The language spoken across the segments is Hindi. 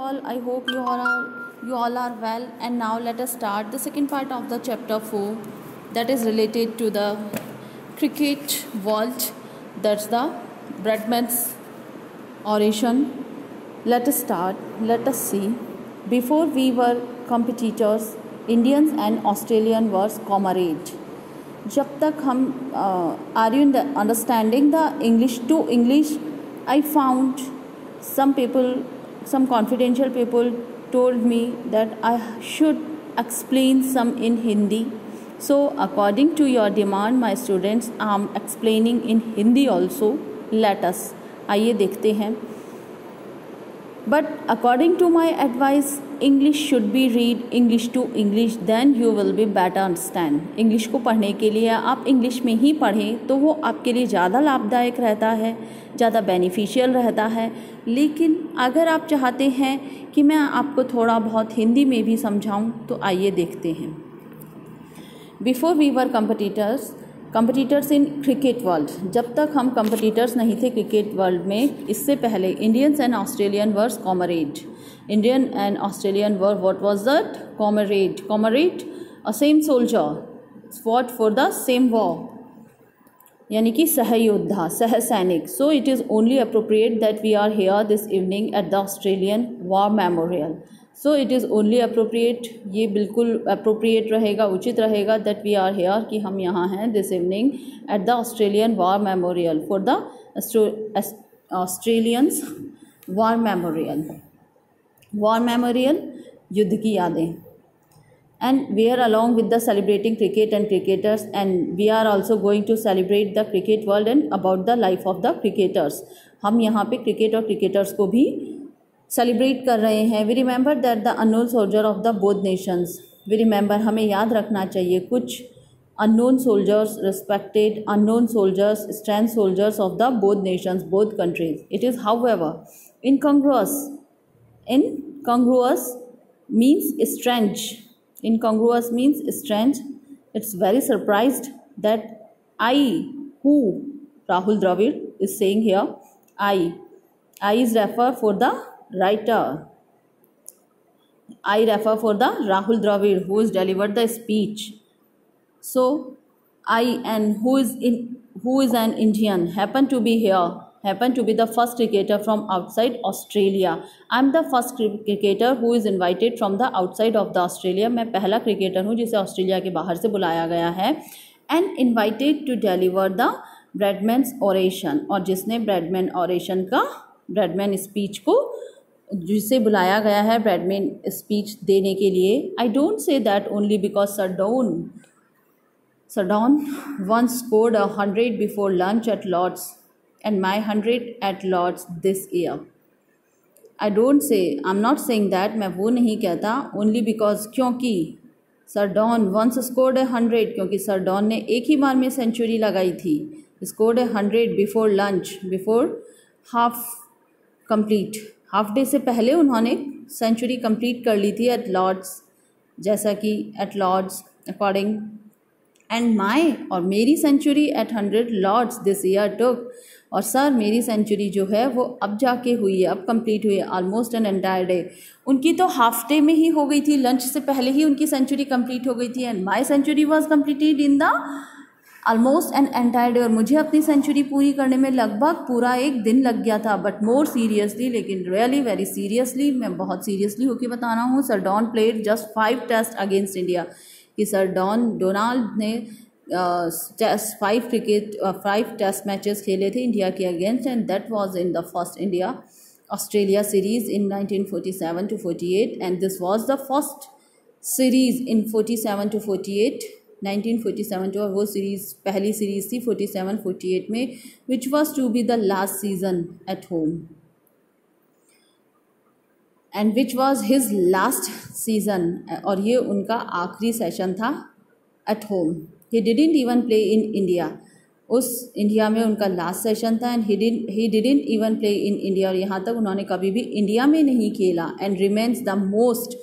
all, I hope you all are well. And now let us start the second part of the chapter 4, that is related to the cricket world. That's the Bradman's oration. Let us start. Let us see. Before we were competitors, Indians and Australian were comrades. जब तक हम are you understanding the English to English? I found some people, some confidential people told me that I should explain some in Hindi. So according to your demand, my students, I am explaining in Hindi also. Let us आइए देखते हैं. But according to my advice, English should be read English to English, then you will be better understand. English को पढ़ने के लिए आप English में ही पढ़ें तो वो आपके लिए ज़्यादा लाभदायक रहता है, ज़्यादा बेनिफिशियल रहता है. लेकिन अगर आप चाहते हैं कि मैं आपको थोड़ा बहुत हिंदी में भी समझाऊं तो आइए देखते हैं. Before we were competitors in cricket world. जब तक हम कंपटीटर्स नहीं थे क्रिकेट वर्ल्ड में, इससे पहले Indians and Australian were comrade. Indian and Australian were what was that? Comrade a same soldier fought for the same war, यानी कि सहयोद्धा, सह सैनिक. So it is only appropriate that we are here this evening at the Australian War Memorial. So it is only appropriate, ये बिल्कुल अप्रोप्रिएट रहेगा, उचित रहेगा दैट वी आर हेयर, कि हम यहाँ हैं this evening at the Australian War memorial for the Australians war memorial. War memorial, युद्ध की यादें. And we are along with the celebrating cricket and cricketers, and we are also going to celebrate the cricket world and about the life of the cricketers. हम यहाँ पे क्रिकेट और क्रिकेटर्स को भी सेलिब्रेट कर रहे हैं. We remember that the unknown soldier of the both nations. We remember, हमें याद रखना चाहिए कुछ unknown soldiers, respected unknown soldiers, strength soldiers of the both nations, both countries. It is however incongruous means strange. Incongruous means strange. It's very surprised that who Rahul Dravid is saying here, I is refer for the writer. I refer for the Rahul Dravid who has delivered the speech. So I, and who is an Indian, happen to be here, happen to be the first cricketer from outside Australia. I am the first cricketer who is invited from the outside of the Australia. मैं पहला क्रिकेटर हूँ जिसे ऑस्ट्रेलिया के बाहर से बुलाया गया है. And invited to deliver the Bradman's oration, और जिसने ब्रैडमैन ऑरेशन का, ब्रैडमैन स्पीच को, जिसे बुलाया गया है ब्रैडमैन स्पीच देने के लिए. I don't say that only because Sir Don once scored 100 before lunch at Lord's, and my 100 at Lord's this year. I don't say, I'm not saying that, मैं वो नहीं कहता only because, क्योंकि सर डॉन once scored 100, क्योंकि सर डॉन ने एक ही बार में सेंचुरी लगाई थी. scored 100 before lunch, before half day से पहले उन्होंने सेंचुरी कंप्लीट कर ली थी एट लॉर्ड्स, जैसा कि at Lord's according. And my, और मेरी century at 100 Lord's this year took, और सर मेरी सेंचुरी जो है वो अब जाके हुई है, अब कंप्लीट हुई है, ऑलमोस्ट एन एंटायर डे. उनकी तो हाफ डे में ही हो गई थी, लंच से पहले ही उनकी सेंचुरी कंप्लीट हो गई थी. And my century was completed in the almost an entire day, और मुझे अपनी सेंचुरी पूरी करने में लगभग पूरा एक दिन लग गया था. बट मोर सीरियसली, लेकिन रियली वेरी सीरियसली, मैं बहुत सीरियसली होकर बता रहा हूँ, Sir Don played just 5 test against India. कि सर डोनाल्ड ने 5 टेस्ट मैचेस खेले थे इंडिया के against, and that was in the first India Australia series in 1947 to 48, and this was the first series in 47 to 48, 1947 जो वो सीरीज़ पहली सीरीज़ थी 47-48 में, which was to be the last season at home, and which was his last season, और ये उनका आखिरी सेशन था at home. He didn't even play in India, उस इंडिया में उनका लास्ट सेशन था. And he didn't even play in India, और यहाँ तक उन्होंने कभी भी इंडिया में नहीं खेला. And remains the most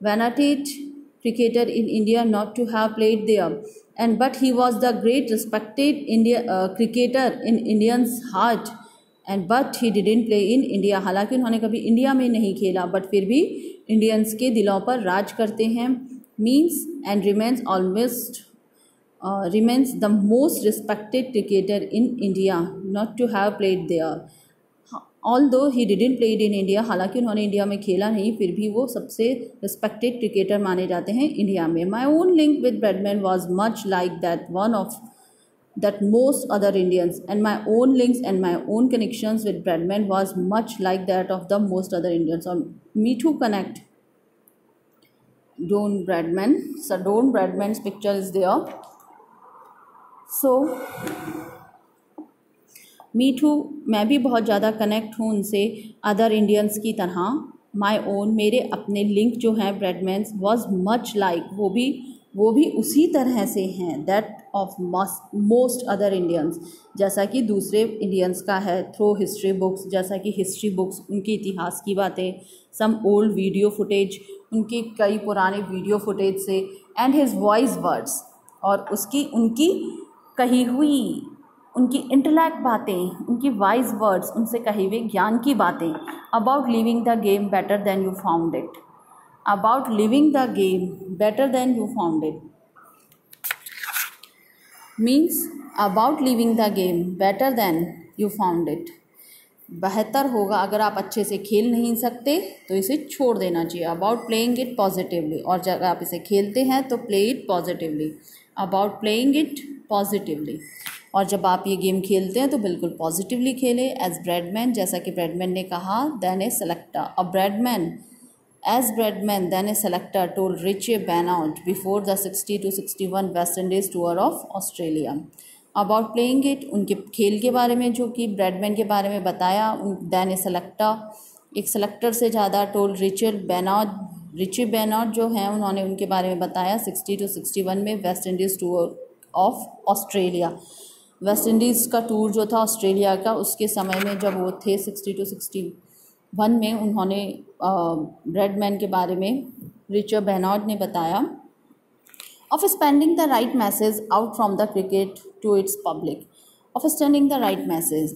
venerated cricketer in India not to have played there, and but he was the great respected cricketer in Indians' heart and but he didn't play in India, हालांकि उन्होंने कभी इंडिया में नहीं खेला बट फिर भी इंडियंस के दिलों पर राज करते हैं। Means and remains almost remains the most respected cricketer in India not to have played there. Although he didn't play in India, हालांकि उन्होंने इंडिया में खेला नहीं, फिर भी वो सबसे रिस्पेक्टेड क्रिकेटर माने जाते हैं इंडिया में। My own link with Bradman was much like that one of that most other Indians, and my own links and my own connections with Bradman was much like that of the most other Indians. और me too connect Don Bradman. So Don Bradman's picture is there. So me too, मैं भी बहुत ज़्यादा कनेक्ट हूँ उनसे अदर इंडियंस की तरह। माई ओन, मेरे अपने लिंक जो हैं ब्रैडमैन्स वॉज मच लाइक, वो भी उसी तरह से हैं that of most other Indians, जैसा कि दूसरे इंडियंस का है थ्रू हिस्ट्री बुक्स, जैसा कि हिस्ट्री बुक्स उनके इतिहास की बातें, सम ओल्ड वीडियो फुटेज, उनके कई पुराने वीडियो फुटेज से, एंड हिज वॉइस वर्ड्स, और उनकी कही हुई, उनकी इंटेलेक्ट बातें, उनकी वाइज वर्ड्स, उनसे कहे हुए ज्ञान की बातें। About living the game better than you found it, about living the game better than you found it means about living the game better than you found it, बेहतर होगा अगर आप अच्छे से खेल नहीं सकते तो इसे छोड़ देना चाहिए। अबाउट प्लेइंग इट पॉजिटिवली, और जब आप इसे खेलते हैं तो play it positively, about playing it positively, और जब आप ये गेम खेलते हैं तो बिल्कुल पॉजिटिवली खेलें। एज ब्रैडमैन, जैसा कि ब्रैडमैन ने कहा, then a selector, a Bradman as Bradman then a selector told Richie Benaud before the 60 to 61 West Indies tour of Australia. About playing it, उनके खेल के बारे में जो कि ब्रैडमैन के बारे में बताया, देन ए सेलेक्टर, एक सेलेक्टर से ज़्यादा, टोल्ड रिचे बैनआउट जो हैं उन्होंने उनके बारे में बताया 60 to 61 में waste Indies tour of Australia. West Indies का टूर जो था ऑस्ट्रेलिया का, उसके समय में जब वो थे 60 to 61 में, उन्होंने ब्रैडमैन के बारे में रिचर्ड बैनआउट ने बताया, of spending the right message out from the cricket to its public, of spending the right message,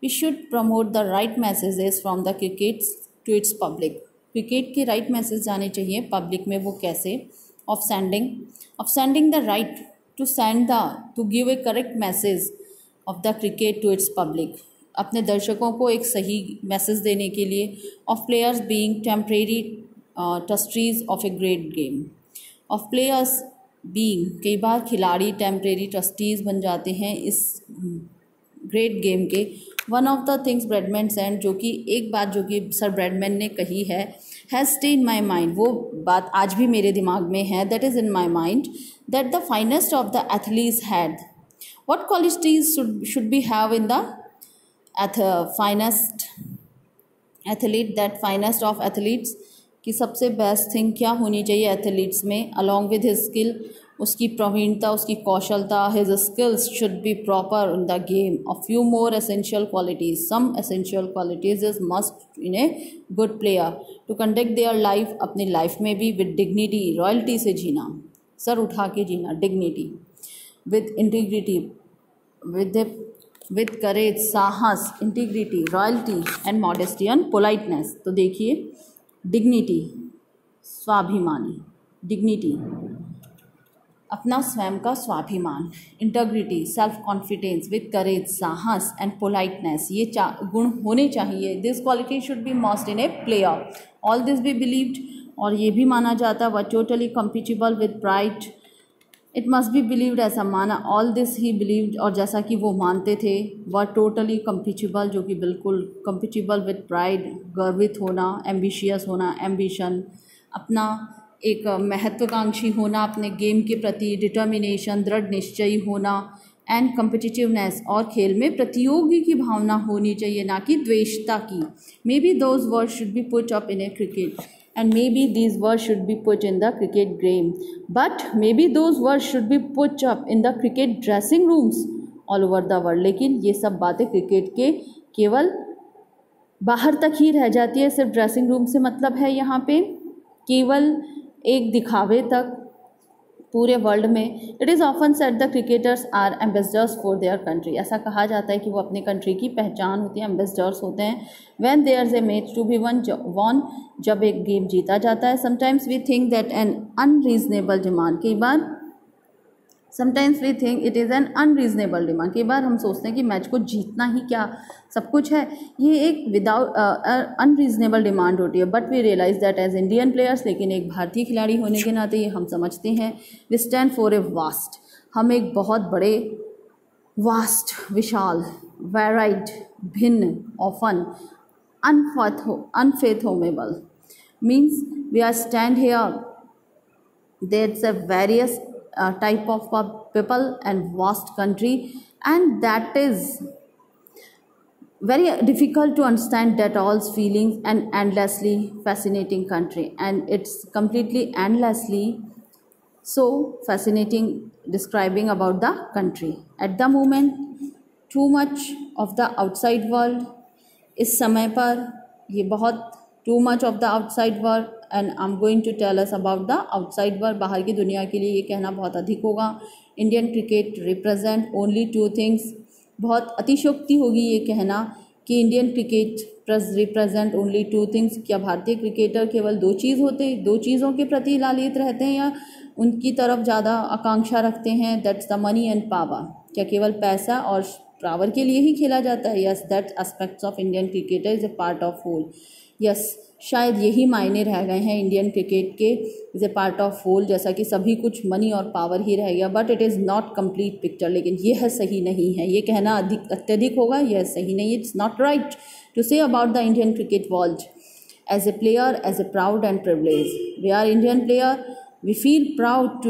we should promote the right messages from the cricket to its public, cricket के राइट मैसेज जाने चाहिए पब्लिक में, वो कैसे, of sending the right to give a correct message of the cricket to its public, अपने दर्शकों को एक सही मैसेज देने के लिए, of players being temporary trustees of a great game, of players being, कई बार खिलाड़ी टेम्परेरी ट्रस्टीज़ बन जाते हैं इस ग्रेट गेम के। One of the things Bradman said, जो कि एक बात जो कि सर ब्रैडमैन ने कही है, has stay in my mind, वो बात आज भी मेरे दिमाग में है, that is in my mind, that the finest of the athletes had, what qualities should be have in the finest athlete, that finest of athletes, कि सबसे बेस्ट थिंग क्या होनी चाहिए एथलीट्स में, अलॉन्ग विद हिज स्किल, उसकी प्रवीणता, उसकी कौशलता, his skills should be proper in the game, a few more essential qualities, some essential qualities is must in a good player to conduct their life, अपनी लाइफ में भी विद डिग्निटी, रॉयल्टी से जीना, सर उठा के जीना, dignity, with integrity, with courage, साहस, integrity, royalty and modesty and politeness. तो देखिए, डिग्निटी, स्वाभिमानी, डिग्निटी अपना स्वयं का स्वाभिमान, integrity, self confidence, with courage, साहस एंड पोलाइटनेस, ये गुण होने चाहिए। This quality should be must in a player, all this be believed, और ये भी माना जाता है, व totally compatible with pride, it must be believed, ऐसा माना, ऑल दिस ही बिलीव्ड, और जैसा कि वो मानते थे, व टोटली कंपेटिबल, जो कि बिल्कुल कंपेटिबल विद प्राइड, गर्वित होना, एम्बिशियस होना, एम्बिशन, अपना एक महत्वाकांक्षी होना, अपने गेम के प्रति डिटर्मिनेशन, दृढ़ निश्चयी होना, एंड कम्पिटिटिवनेस, और खेल में प्रतियोगी की भावना होनी चाहिए, ना कि द्वेषता की। May be those words should be put up in A cricket, and maybe these words should be put in the cricket game, but maybe those words should be put up in the cricket dressing rooms all over the world। लेकिन ये सब बातें क्रिकेट के केवल बाहर तक ही रह जाती है, सिर्फ ड्रेसिंग रूम से मतलब है यहाँ पे केवल एक दिखावे तक, पूरे वर्ल्ड में। It is often said the cricketers are ambassadors for their country, ऐसा कहा जाता है कि वो अपने कंट्री की पहचान होती है, एम्बेसडर्स होते हैं। When there is a match to be won, जब एक गेम जीता जाता है। Sometimes we think that an unreasonable demand, कई बार sometimes we think it is an unreasonable demand, कई बार हम सोचते हैं कि मैच को जीतना ही क्या सब कुछ है, ये एक विदाउट अनरीजनेबल डिमांड होती है। But we realise that as Indian players, लेकिन एक भारतीय खिलाड़ी होने के नाते ये हम समझते हैं, we stand for a vast, हम एक बहुत बड़े, वास्ट विशाल, वेराइड, भिन्न, often, unfathomable, means we are stand here, there's a various type of people and vast country, and that is very difficult to understand that all's feelings, and endlessly fascinating country, and it's completely endlessly so fascinating describing about the country at the moment. Too much of the outside world, इस समय पर ये बहुत too much of the outside world, and I am going to tell us about the outside world, बाहर की दुनिया के लिए ये कहना बहुत अधिक होगा। Indian cricket represent only two things, बहुत अतिशयोक्ति होगी ये कहना कि Indian cricket represent only two things. क्या भारतीय क्रिकेटर केवल दो चीज़ों के प्रति लालित रहते हैं या उनकी तरफ ज़्यादा आकांक्षा रखते हैं? That's the money and power, क्या केवल पैसा और पावर के लिए ही खेला जाता है? Yes, that aspects of Indian cricketer is a part of whole. Yes, शायद यही मायने रह गए हैं इंडियन क्रिकेट के, is a part of whole, जैसा कि सभी कुछ मनी और पावर ही रह गया। But it is not complete picture, लेकिन यह सही नहीं है, ये कहना अत्यधिक होगा, यह सही नहीं, it's not right to say about the Indian cricket world as a player, as a proud and privilege. We are Indian player, we feel proud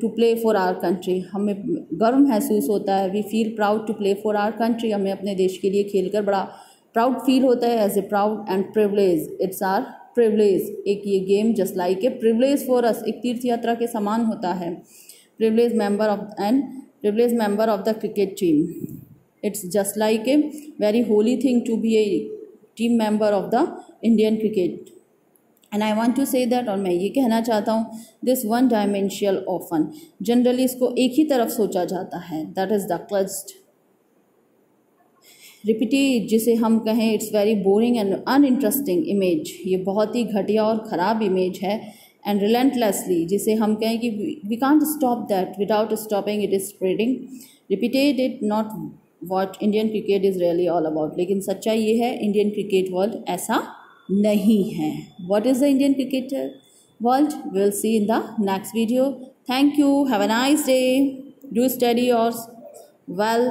to play for our country, हमें गर्व महसूस होता है। We feel proud to play for our country, हमें अपने देश के लिए खेलकर बड़ा प्राउड फील होता है। As a proud and privilege, it's our privilege, एक ये game just like a privilege for us, एक तीर्थ यात्रा के समान होता है। Privilege member of the cricket team, it's just like a very holy thing to be a team member of the Indian cricket. And I want to say that, और मैं ये कहना चाहता हूँ, this one dimensional often, generally इसको एक ही तरफ सोचा जाता है, दैट इज़ द क्लस्ड रिपीटेड, जिसे हम कहें it's very boring and uninteresting image, ये बहुत ही घटिया और ख़राब इमेज है। एंड रिलेंटलेसली, जिसे हम कहें कि we can't stop that, without stopping it is spreading, repeated it not what Indian cricket is really all about. लेकिन सच्चाई ये है, इंडियन क्रिकेट वर्ल्ड ऐसा नहीं है। What is the Indian cricket world? We'll see in the next video. Thank you. Have a nice day. Do study yours well.